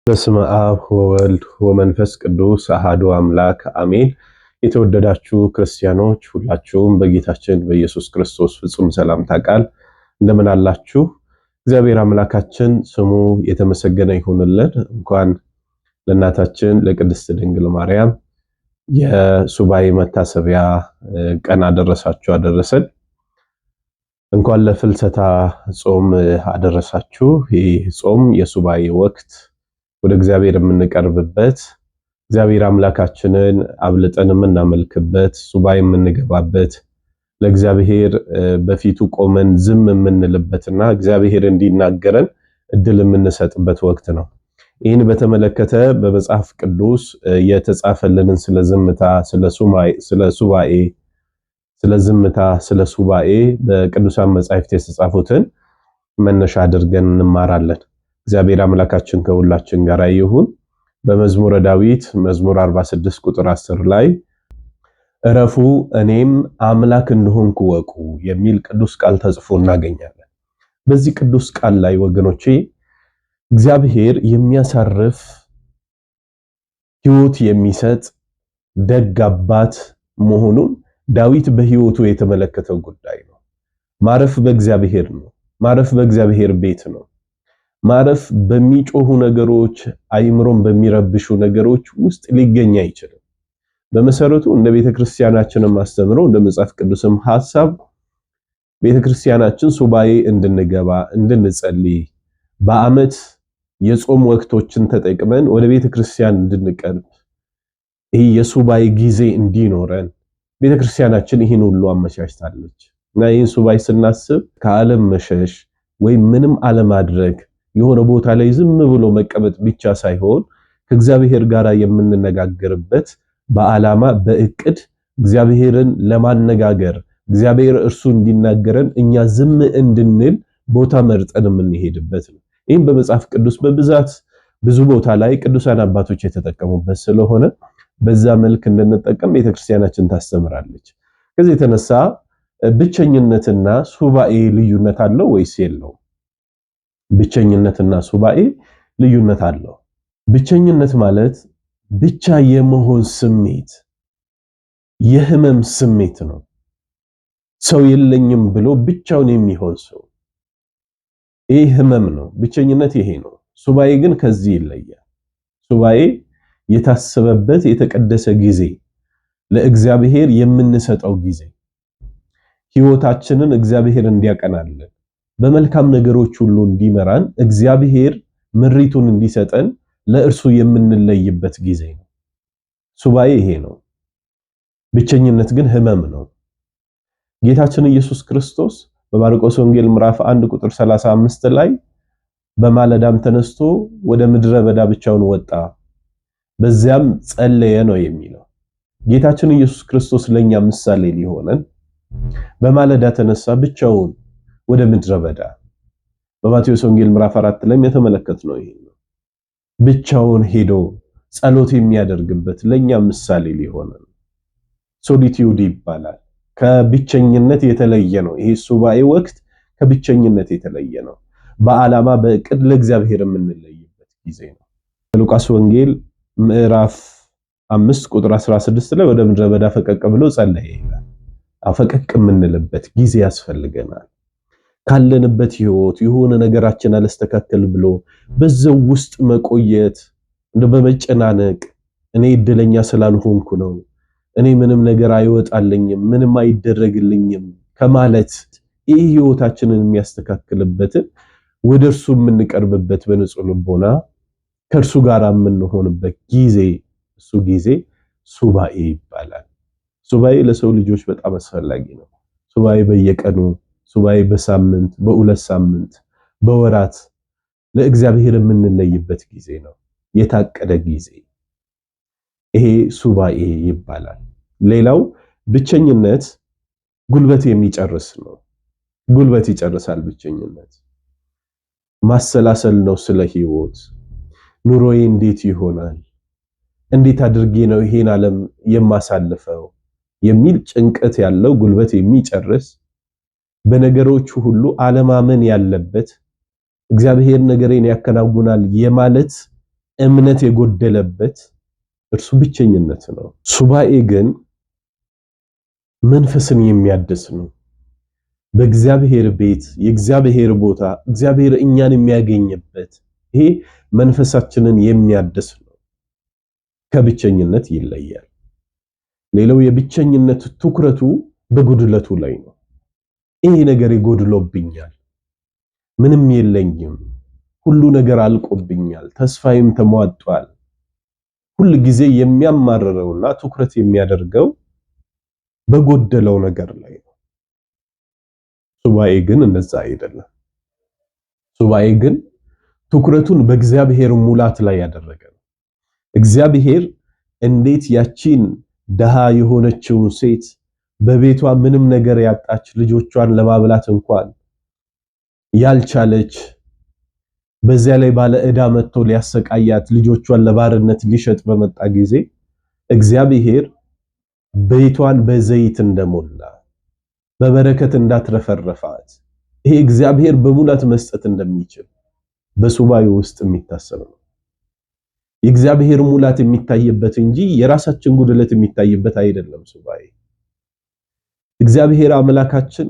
በስመ አብ ወወልድ ወመንፈስ ቅዱስ አሃዱ አምላክ አሜን። የተወደዳችሁ ክርስቲያኖች ሁላችሁም በጌታችን በኢየሱስ ክርስቶስ ፍጹም ሰላምታ ቃል እንደምን አላችሁ? እግዚአብሔር አምላካችን ስሙ የተመሰገነ ይሁንልን። እንኳን ለእናታችን ለቅድስት ድንግል ማርያም የሱባኤ መታሰቢያ ቀን አደረሳችሁ አደረሰን። እንኳን ለፍልሰታ ጾም አደረሳችሁ። ይህ ጾም የሱባኤ ወቅት ወደ እግዚአብሔር የምንቀርብበት እግዚአብሔር አምላካችንን አብልጠን የምናመልክበት ሱባኤ የምንገባበት ለእግዚአብሔር በፊቱ ቆመን ዝም የምንልበትና እግዚአብሔር እንዲናገረን እድል የምንሰጥበት ወቅት ነው። ይህን በተመለከተ በመጽሐፍ ቅዱስ የተጻፈልንን ስለ ዝምታ፣ ስለ ሱባኤ በቅዱሳን መጻሕፍት የተጻፉትን መነሻ አድርገን እንማራለን። እግዚአብሔር አምላካችን ከሁላችን ጋር ይሁን። በመዝሙረ ዳዊት መዝሙር 46 ቁጥር 10 ላይ እረፉ እኔም አምላክ እንደሆንኩ ወቁ የሚል ቅዱስ ቃል ተጽፎ እናገኛለን። በዚህ ቅዱስ ቃል ላይ ወገኖቼ እግዚአብሔር የሚያሳርፍ ሕይወት የሚሰጥ ደግ አባት መሆኑን ዳዊት በሕይወቱ የተመለከተው ጉዳይ ነው። ማረፍ በእግዚአብሔር ነው። ማረፍ በእግዚአብሔር ቤት ነው። ማረፍ በሚጮሁ ነገሮች አይምሮን በሚረብሹ ነገሮች ውስጥ ሊገኝ አይችልም። በመሰረቱ እንደ ቤተክርስቲያናችንም አስተምሮ እንደ መጽሐፍ ቅዱስም ሐሳብ ቤተክርስቲያናችን ሱባኤ እንድንገባ እንድንጸልይ በዓመት የጾም ወቅቶችን ተጠቅመን ወደ ቤተክርስቲያን እንድንቀርብ ይህ የሱባኤ ጊዜ እንዲኖረን ቤተክርስቲያናችን ይህን ሁሉ አመቻችታለች እና ይህን ሱባኤ ስናስብ ከዓለም መሸሽ ወይም ምንም አለማድረግ የሆነ ቦታ ላይ ዝም ብሎ መቀመጥ ብቻ ሳይሆን ከእግዚአብሔር ጋር የምንነጋገርበት በዓላማ በእቅድ እግዚአብሔርን ለማነጋገር እግዚአብሔር እርሱ እንዲናገረን እኛ ዝም እንድንል ቦታ መርጠን የምንሄድበት ነው። ይህም በመጽሐፍ ቅዱስ በብዛት ብዙ ቦታ ላይ ቅዱሳን አባቶች የተጠቀሙበት ስለሆነ በዛ መልክ እንድንጠቀም ቤተክርስቲያናችን ታስተምራለች። ከዚህ የተነሳ ብቸኝነትና ሱባኤ ልዩነት አለው ወይስ የለውም? ብቸኝነትና ሱባኤ ልዩነት አለው። ብቸኝነት ማለት ብቻ የመሆን ስሜት፣ የህመም ስሜት ነው። ሰው የለኝም ብሎ ብቻውን የሚሆን ሰው ይሄ ህመም ነው። ብቸኝነት ይሄ ነው። ሱባኤ ግን ከዚህ ይለያል። ሱባኤ የታሰበበት የተቀደሰ ጊዜ፣ ለእግዚአብሔር የምንሰጠው ጊዜ፣ ህይወታችንን እግዚአብሔር እንዲያቀናልን በመልካም ነገሮች ሁሉ እንዲመራን እግዚአብሔር ምሪቱን እንዲሰጠን ለእርሱ የምንለይበት ጊዜ ነው። ሱባኤ ይሄ ነው። ብቸኝነት ግን ህመም ነው። ጌታችን ኢየሱስ ክርስቶስ በማርቆስ ወንጌል ምዕራፍ 1 ቁጥር 35 ላይ በማለዳም ተነስቶ ወደ ምድረ በዳ ብቻውን ወጣ፣ በዚያም ጸለየ ነው የሚለው። ጌታችን ኢየሱስ ክርስቶስ ለኛ ምሳሌ ሊሆነን በማለዳ ተነሳ ብቻውን ወደ ምድረ በዳ። በማቴዎስ ወንጌል ምዕራፍ 4 ላይ የተመለከትነው ይሄ ነው። ብቻውን ሄዶ ጸሎት የሚያደርግበት ለኛ ምሳሌ ሊሆነን ሶሊቲዩድ ይባላል። ከብቸኝነት የተለየ ነው። ይሄ ሱባኤ ወቅት ከብቸኝነት የተለየ ነው። በዓላማ በእቅድ ለእግዚአብሔር የምንለይበት ጊዜ ነው። ሉቃስ ወንጌል ምዕራፍ 5 ቁጥር 16 ላይ ወደ ምድረ በዳ ፈቀቅ ብሎ ጸለየ ይላል። አፈቀቅ የምንልበት ጊዜ ያስፈልገናል። ካለንበት ህይወት የሆነ ነገራችን አለስተካከል ብሎ በዛው ውስጥ መቆየት እንደ በመጨናነቅ እኔ እድለኛ ስላልሆንኩ ነው፣ እኔ ምንም ነገር አይወጣልኝም፣ ምንም አይደረግልኝም ከማለት ይህ ህይወታችንን የሚያስተካክልበትን ወደ እርሱ የምንቀርብበት በንጹህ ልቦና ከእርሱ ጋር የምንሆንበት ጊዜ እሱ ጊዜ ሱባኤ ይባላል። ሱባኤ ለሰው ልጆች በጣም አስፈላጊ ነው። ሱባኤ በየቀኑ፣ ሱባኤ በሳምንት፣ በሁለት ሳምንት፣ በወራት ለእግዚአብሔር የምንለይበት ጊዜ ነው። የታቀደ ጊዜ ይሄ ሱባኤ ይባላል። ሌላው ብቸኝነት ጉልበት የሚጨርስ ነው። ጉልበት ይጨርሳል ብቸኝነት። ማሰላሰል ነው ስለ ህይወት። ኑሮዬ እንዴት ይሆናል? እንዴት አድርጌ ነው ይሄን ዓለም የማሳልፈው የሚል ጭንቀት ያለው ጉልበት የሚጨርስ በነገሮች ሁሉ አለማመን ያለበት እግዚአብሔር ነገሬን ያከናውናል የማለት እምነት የጎደለበት እርሱ ብቸኝነት ነው። ሱባኤ ግን መንፈስን የሚያድስ ነው። በእግዚአብሔር ቤት የእግዚአብሔር ቦታ እግዚአብሔር እኛን የሚያገኝበት ይሄ መንፈሳችንን የሚያድስ ነው። ከብቸኝነት ይለያል። ሌላው የብቸኝነት ትኩረቱ በጉድለቱ ላይ ነው። ይሄ ነገር ይጎድሎብኛል፣ ምንም የለኝም፣ ሁሉ ነገር አልቆብኛል፣ ተስፋዬም ተሟጧል። ሁሉ ጊዜ የሚያማርረውና ትኩረት የሚያደርገው በጎደለው ነገር ላይ ነው። ሱባኤ ግን እንደዛ አይደለም። ሱባኤ ግን ትኩረቱን በእግዚአብሔር ሙላት ላይ ያደረገ ነው። እግዚአብሔር እንዴት ያቺን ደሃ የሆነችውን ሴት በቤቷ ምንም ነገር ያጣች ልጆቿን ለማብላት እንኳን ያልቻለች በዚያ ላይ ባለ ዕዳ መጥቶ ሊያሰቃያት ልጆቿን ለባርነት ሊሸጥ በመጣ ጊዜ እግዚአብሔር ቤቷን በዘይት እንደሞላ በበረከት እንዳትረፈረፋት ይሄ እግዚአብሔር በሙላት መስጠት እንደሚችል በሱባኤ ውስጥ የሚታሰብ ነው። የእግዚአብሔር ሙላት የሚታይበት እንጂ የራሳችን ጉድለት የሚታይበት አይደለም። ሱባኤ እግዚአብሔር አምላካችን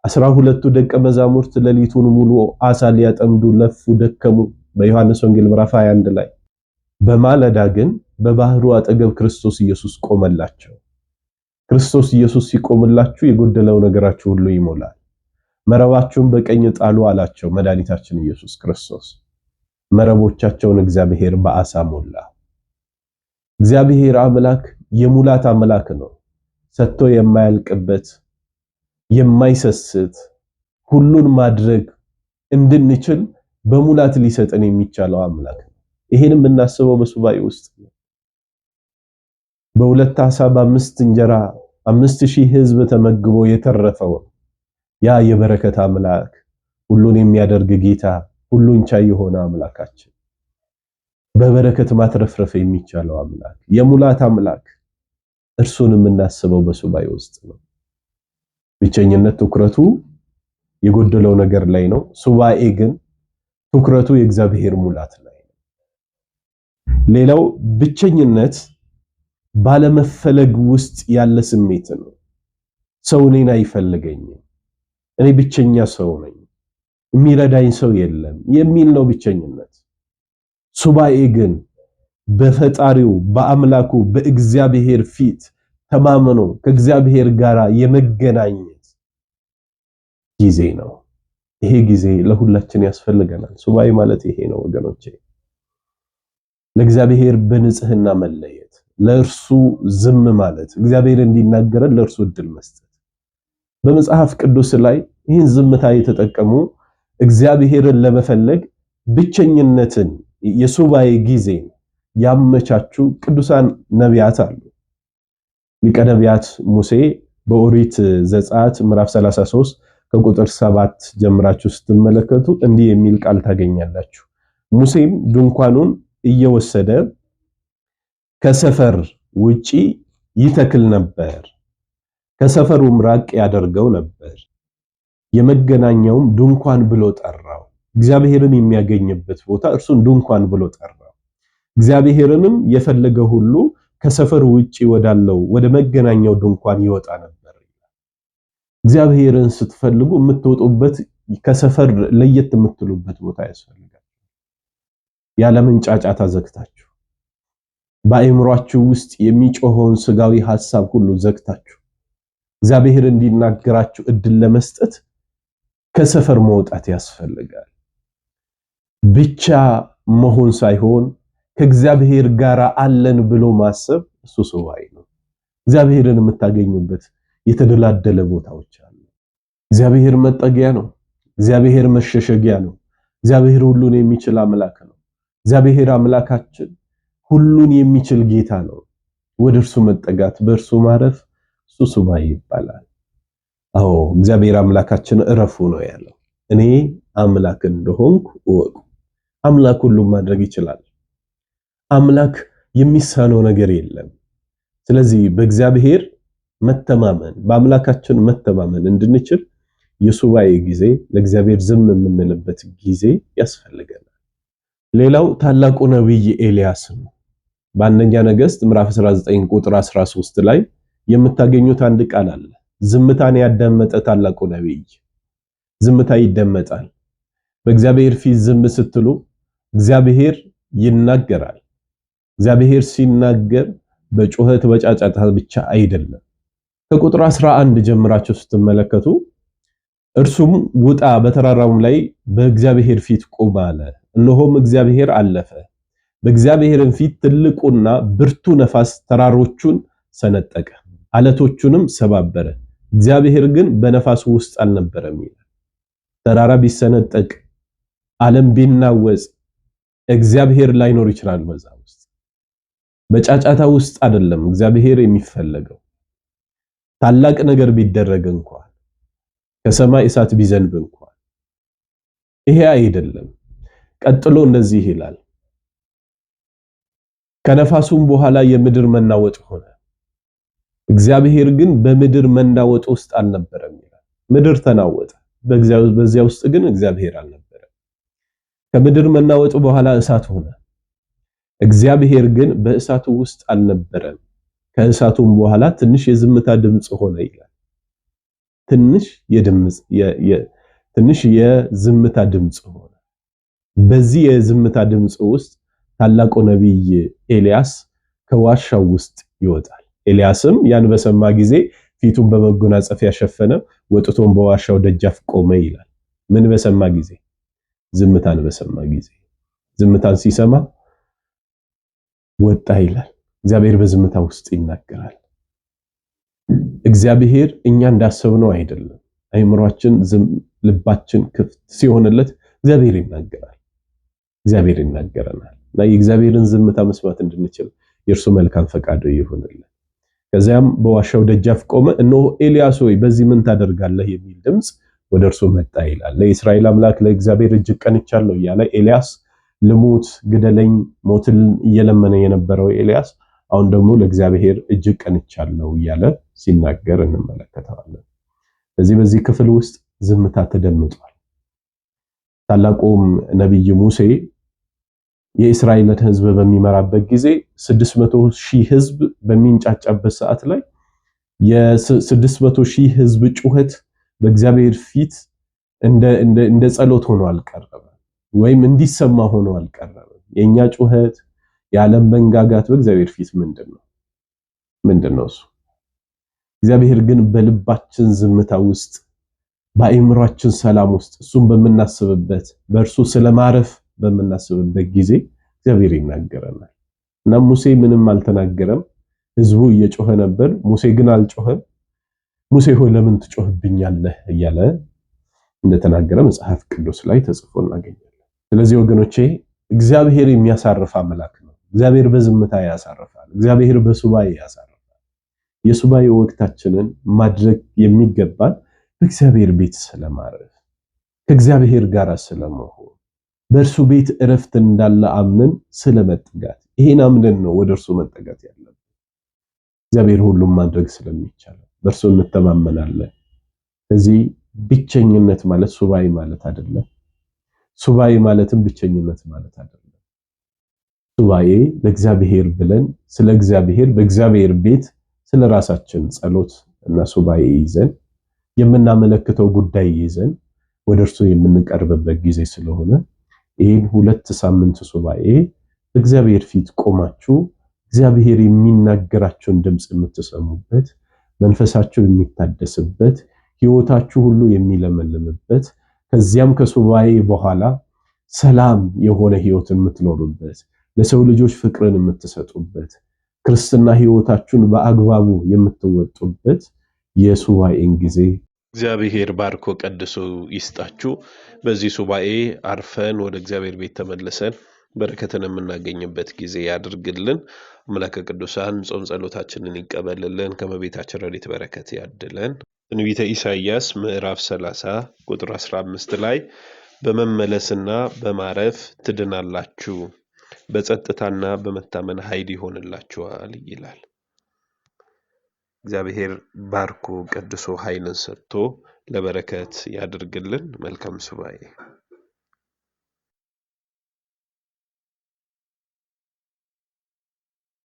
12ቱ ደቀ መዛሙርት ሌሊቱን ሙሉ አሳ ሊያጠምዱ ለፉ፣ ደከሙ በዮሐንስ ወንጌል ምዕራፍ 21 ላይ። በማለዳ ግን በባህሩ አጠገብ ክርስቶስ ኢየሱስ ቆመላቸው። ክርስቶስ ኢየሱስ ሲቆምላችሁ የጎደለው ነገራችሁ ሁሉ ይሞላል። መረባችሁን በቀኝ ጣሉ አላቸው መድኃኒታችን ኢየሱስ ክርስቶስ። መረቦቻቸውን እግዚአብሔር በአሳ ሞላ። እግዚአብሔር አምላክ የሙላት አምላክ ነው። ሰጥቶ የማያልቅበት የማይሰስት ሁሉን ማድረግ እንድንችል በሙላት ሊሰጠን የሚቻለው አምላክ ነው። ይሄን የምናስበው በሱባኤ ውስጥ ነው። በሁለት ዓሣ በአምስት እንጀራ 5000 ሕዝብ ተመግቦ የተረፈው ያ የበረከት አምላክ ሁሉን የሚያደርግ ጌታ ሁሉን ቻይ የሆነ አምላካችን በበረከት ማትረፍረፍ የሚቻለው አምላክ የሙላት አምላክ እርሱን የምናስበው በሱባኤ ውስጥ ነው። ብቸኝነት ትኩረቱ የጎደለው ነገር ላይ ነው። ሱባኤ ግን ትኩረቱ የእግዚአብሔር ሙላት ላይ ነው። ሌላው ብቸኝነት ባለመፈለግ ውስጥ ያለ ስሜት ነው። ሰው እኔን አይፈልገኝም፣ እኔ ብቸኛ ሰው ነኝ፣ የሚረዳኝ ሰው የለም የሚል ነው ብቸኝነት። ሱባኤ ግን በፈጣሪው በአምላኩ በእግዚአብሔር ፊት ተማምኖ ከእግዚአብሔር ጋር የመገናኘት ጊዜ ነው። ይሄ ጊዜ ለሁላችን ያስፈልገናል። ሱባኤ ማለት ይሄ ነው ወገኖቼ። ለእግዚአብሔር በንጽህና መለየት፣ ለእርሱ ዝም ማለት፣ እግዚአብሔር እንዲናገረን ለእርሱ እድል መስጠት። በመጽሐፍ ቅዱስ ላይ ይህን ዝምታ የተጠቀሙ እግዚአብሔርን ለመፈለግ ብቸኝነትን የሱባኤ ጊዜ ያመቻቹ ቅዱሳን ነቢያት አሉ። ሊቀ ነቢያት ሙሴ በኦሪት ዘጸአት ምዕራፍ 33 ከቁጥር 7 ጀምራችሁ ስትመለከቱ እንዲህ የሚል ቃል ታገኛላችሁ። ሙሴም ድንኳኑን እየወሰደ ከሰፈር ውጪ ይተክል ነበር፣ ከሰፈሩም ራቅ ያደርገው ነበር። የመገናኛውም ድንኳን ብሎ ጠራው። እግዚአብሔርን የሚያገኝበት ቦታ እርሱን ድንኳን ብሎ ጠራው። እግዚአብሔርንም የፈለገ ሁሉ ከሰፈር ውጪ ወዳለው ወደ መገናኛው ድንኳን ይወጣ ነበር። እግዚአብሔርን ስትፈልጉ የምትወጡበት ከሰፈር ለየት የምትሉበት ቦታ ያስፈልጋል። ያለምን ጫጫታ ዘግታችሁ በአእምሯችሁ ውስጥ የሚጮኸውን ስጋዊ ሐሳብ ሁሉ ዘግታችሁ እግዚአብሔር እንዲናገራችሁ እድል ለመስጠት ከሰፈር መውጣት ያስፈልጋል። ብቻ መሆን ሳይሆን ከእግዚአብሔር ጋር አለን ብሎ ማሰብ እሱ ሱባኤ ነው። እግዚአብሔርን የምታገኙበት የተደላደለ ቦታዎች አሉ። እግዚአብሔር መጠጊያ ነው። እግዚአብሔር መሸሸጊያ ነው። እግዚአብሔር ሁሉን የሚችል አምላክ ነው። እግዚአብሔር አምላካችን ሁሉን የሚችል ጌታ ነው። ወደ እርሱ መጠጋት፣ በእርሱ ማረፍ እሱ ሱባኤ ይባላል። አዎ እግዚአብሔር አምላካችን እረፉ ነው ያለው። እኔ አምላክ እንደሆንኩ እወቁ። አምላክ ሁሉን ማድረግ ይችላል። አምላክ የሚሳነው ነገር የለም። ስለዚህ በእግዚአብሔር መተማመን በአምላካችን መተማመን እንድንችል የሱባኤ ጊዜ ለእግዚአብሔር ዝም የምንልበት ጊዜ ያስፈልገናል። ሌላው ታላቁ ነብይ ኤልያስ ነው። በአንደኛ ነገሥት ምዕራፍ 19 ቁጥር 13 ላይ የምታገኙት አንድ ቃል አለ። ዝምታን ያዳመጠ ታላቁ ነብይ። ዝምታ ይደመጣል። በእግዚአብሔር ፊት ዝም ስትሉ እግዚአብሔር ይናገራል። እግዚአብሔር ሲናገር በጩኸት በጫጫታ ብቻ አይደለም። ከቁጥር 11 ጀምራችሁ ስትመለከቱ እርሱም ውጣ በተራራውም ላይ በእግዚአብሔር ፊት ቁም አለ። እነሆም እግዚአብሔር አለፈ። በእግዚአብሔርም ፊት ትልቁና ብርቱ ነፋስ ተራሮቹን ሰነጠቀ፣ አለቶቹንም ሰባበረ። እግዚአብሔር ግን በነፋሱ ውስጥ አልነበረም ይላል። ተራራ ቢሰነጠቅ ዓለም ቢናወጽ እግዚአብሔር ላይኖር ይችላል በዛ ውስጥ። በጫጫታ ውስጥ አይደለም እግዚአብሔር የሚፈለገው። ታላቅ ነገር ቢደረግ እንኳን ከሰማይ እሳት ቢዘንብ እንኳን ይሄ አይደለም። ቀጥሎ እንደዚህ ይላል፣ ከነፋሱም በኋላ የምድር መናወጥ ሆነ። እግዚአብሔር ግን በምድር መናወጥ ውስጥ አልነበረም ይላል። ምድር ተናወጠ፣ በዚያ ውስጥ ግን እግዚአብሔር አልነበረም። ከምድር መናወጥ በኋላ እሳት ሆነ፣ እግዚአብሔር ግን በእሳቱ ውስጥ አልነበረም። ከእሳቱም በኋላ ትንሽ የዝምታ ድምጽ ሆነ ይላል። ትንሽ የዝምታ ድምጽ ሆነ። በዚህ የዝምታ ድምጽ ውስጥ ታላቁ ነብይ ኤልያስ ከዋሻው ውስጥ ይወጣል። ኤልያስም ያን በሰማ ጊዜ ፊቱን በመጎናጸፊያ ሸፈነ፣ ወጥቶም በዋሻው ደጃፍ ቆመ ይላል። ምን በሰማ ጊዜ? ዝምታን በሰማ ጊዜ። ዝምታን ሲሰማ ወጣ ይላል። እግዚአብሔር በዝምታ ውስጥ ይናገራል። እግዚአብሔር እኛ እንዳሰብነው አይደለም። አይምሮአችን ልባችን ክፍት ሲሆንለት እግዚአብሔር ይናገራል። እግዚአብሔር ይናገረናል። እና የእግዚአብሔርን ዝምታ መስማት እንድንችል የእርሱ መልካም ፈቃዱ ይሁንልን። ከዚያም በዋሻው ደጃፍ ቆመ፣ እነሆ ኤልያስ ሆይ በዚህ ምን ታደርጋለህ የሚል ድምጽ ወደ እርሱ መጣ ይላል። ለእስራኤል አምላክ ለእግዚአብሔር እጅግ ቀንቻለሁ እያለ ኤልያስ ልሙት ግደለኝ ሞትን እየለመነ የነበረው ኤልያስ አሁን ደግሞ ለእግዚአብሔር እጅግ ቀንቻለሁ እያለ ሲናገር እንመለከተዋለን። በዚህ ክፍል ውስጥ ዝምታ ተደምጧል። ታላቁም ነብይ ሙሴ የእስራኤልን ሕዝብ በሚመራበት ጊዜ 600,000 ሕዝብ በሚንጫጫበት ሰዓት ላይ የ600,000 ሕዝብ ጩኸት በእግዚአብሔር ፊት እንደ ጸሎት ሆኖ አልቀረበም፣ ወይም እንዲሰማ ሆኖ አልቀረበም። የኛ ጩኸት የዓለም መንጋጋት በእግዚአብሔር ፊት ምንድነው እሱ? እግዚአብሔር ግን በልባችን ዝምታ ውስጥ በአእምሯችን ሰላም ውስጥ እሱን በመናስብበት በእርሱ ስለማረፍ በመናስብበት ጊዜ እግዚአብሔር ይናገረናል። እና ሙሴ ምንም አልተናገረም። ህዝቡ እየጮኸ ነበር፣ ሙሴ ግን አልጮኸም። ሙሴ ሆይ ለምን ትጮህብኛለህ እያለ እንደተናገረ መጽሐፍ ቅዱስ ላይ ተጽፎ እናገኛለን። ስለዚህ ወገኖቼ እግዚአብሔር የሚያሳርፍ አምላክ ነው። እግዚአብሔር በዝምታ ያሳርፋል። እግዚአብሔር በሱባኤ ያሳርፋል። የሱባኤ ወቅታችንን ማድረግ የሚገባን በእግዚአብሔር ቤት ስለማረፍ፣ ከእግዚአብሔር ጋር ስለመሆን፣ በእርሱ ቤት እረፍት እንዳለ አምነን ስለመጠጋት፣ ይሄን አምነን ነው ወደ እርሱ መጠጋት ያለብን። እግዚአብሔር ሁሉም ማድረግ ስለሚቻል በእርሱ እንተማመናለን። ስለዚህ ብቸኝነት ማለት ሱባኤ ማለት አይደለም። ሱባኤ ማለትም ብቸኝነት ማለት አይደለም። ሱባኤ ለእግዚአብሔር ብለን ስለ እግዚአብሔር በእግዚአብሔር ቤት ስለ ራሳችን ጸሎት እና ሱባኤ ይዘን የምናመለክተው ጉዳይ ይዘን ወደ እርሱ የምንቀርብበት ጊዜ ስለሆነ ይህን 2 ሳምንት ሱባኤ በእግዚአብሔር ፊት ቆማችሁ እግዚአብሔር የሚናገራችሁን ድምጽ የምትሰሙበት፣ መንፈሳችሁ የሚታደስበት፣ ህይወታችሁ ሁሉ የሚለመልምበት፣ ከዚያም ከሱባኤ በኋላ ሰላም የሆነ ህይወትን የምትኖሩበት፣ ለሰው ልጆች ፍቅርን የምትሰጡበት፣ ክርስትና ህይወታችሁን በአግባቡ የምትወጡበት የሱባኤን ጊዜ እግዚአብሔር ባርኮ ቀድሶ ይስጣችሁ። በዚህ ሱባኤ አርፈን ወደ እግዚአብሔር ቤት ተመልሰን በረከትን የምናገኝበት ጊዜ ያድርግልን። አምላከ ቅዱሳን ጾም ጸሎታችንን ይቀበልልን። ከመቤታችን ረድኤት በረከት ያድለን። ትንቢተ ኢሳይያስ ምዕራፍ 30 ቁጥር 15 ላይ በመመለስና በማረፍ ትድናላችሁ፣ በጸጥታና በመታመን ኃይል ይሆንላችኋል ይላል። እግዚአብሔር ባርኮ ቀድሶ ኃይልን ሰጥቶ ለበረከት ያድርግልን። መልካም ሱባኤ